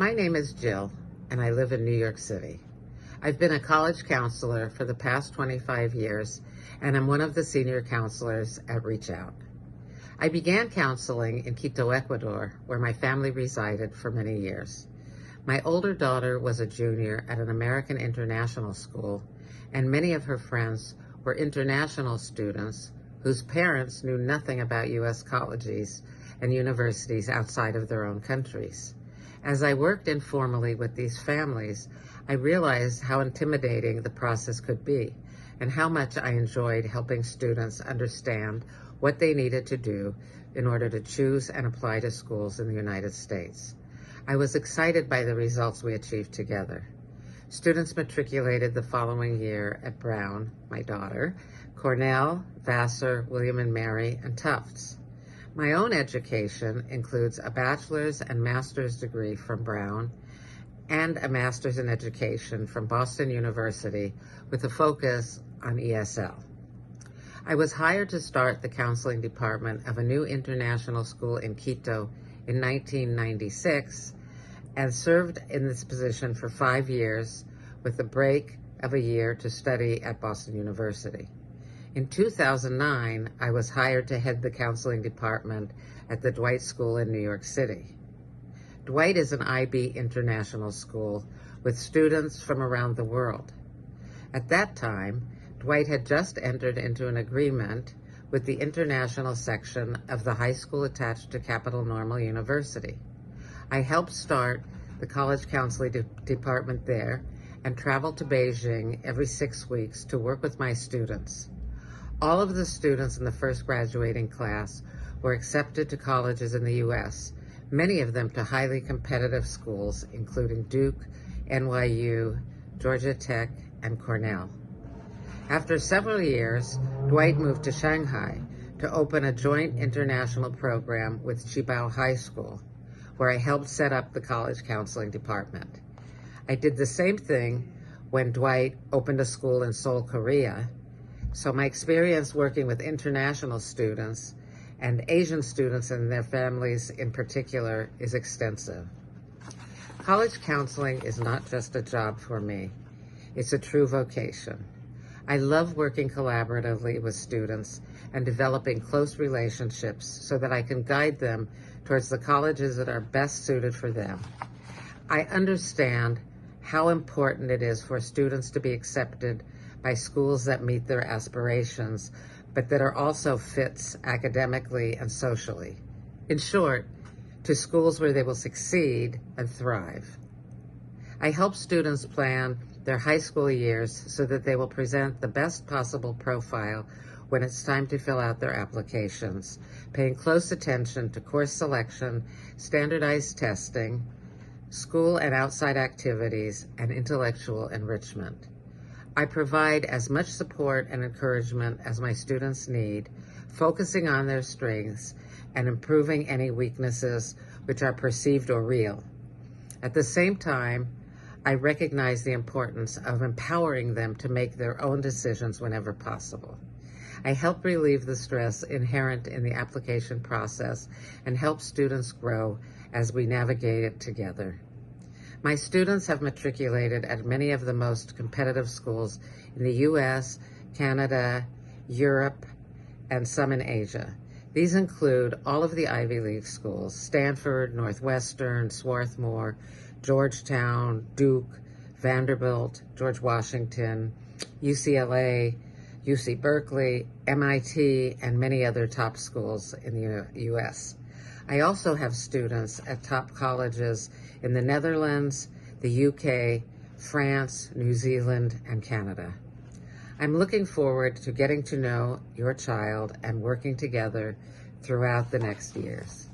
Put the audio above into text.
My name is Jill, and I live in New York City. I've been a college counselor for the past 25 years, and I'm one of the senior counselors at Reach Out. I began counseling in Quito, Ecuador, where my family resided for many years. My older daughter was a junior at an American international school, and many of her friends were international students whose parents knew nothing about U.S. colleges and universities outside of their own countries. As I worked informally with these families, I realized how intimidating the process could be and how much I enjoyed helping students understand what they needed to do in order to choose and apply to schools in the United States. I was excited by the results we achieved together. Students matriculated the following year at Brown, my daughter, Cornell, Vassar, William & Mary, and Tufts. My own education includes a bachelor's and master's degree from Brown and a master's in education from Boston University with a focus on ESL. I was hired to start the counseling department of a new international school in Quito in 1996 and served in this position for 5 years with a break of a year to study at Boston University. In 2009, I was hired to head the counseling department at the Dwight School in New York City. Dwight is an IB international school with students from around the world. At that time, Dwight had just entered into an agreement with the international section of the high school attached to Capital Normal University. I helped start the college counseling department there and traveled to Beijing every 6 weeks to work with my students. All of the students in the first graduating class were accepted to colleges in the U.S., many of them to highly competitive schools, including Duke, NYU, Georgia Tech, and Cornell. After several years, Dwight moved to Shanghai to open a joint international program with Qibao High School, where I helped set up the college counseling department. I did the same thing when Dwight opened a school in Seoul, Korea, so my experience working with international students and Asian students and their families in particular is extensive. College counseling is not just a job for me, it's a true vocation. I love working collaboratively with students and developing close relationships so that I can guide them towards the colleges that are best suited for them. I understand how important it is for students to be accepted by schools that meet their aspirations, but that are also fits academically and socially. In short, to schools where they will succeed and thrive. I help students plan their high school years so that they will present the best possible profile when it's time to fill out their applications, paying close attention to course selection, standardized testing, school and outside activities, and intellectual enrichment. I provide as much support and encouragement as my students need, focusing on their strengths and improving any weaknesses which are perceived or real. At the same time, I recognize the importance of empowering them to make their own decisions whenever possible. I help relieve the stress inherent in the application process and help students grow as we navigate it together. My students have matriculated at many of the most competitive schools in the U.S., Canada, Europe, and some in Asia. These include all of the Ivy League schools: Stanford, Northwestern, Swarthmore, Georgetown, Duke, Vanderbilt, George Washington, UCLA, UC Berkeley, MIT, and many other top schools in the U.S. I also have students at top colleges in the Netherlands, the UK, France, New Zealand, and Canada. I'm looking forward to getting to know your child and working together throughout the next years.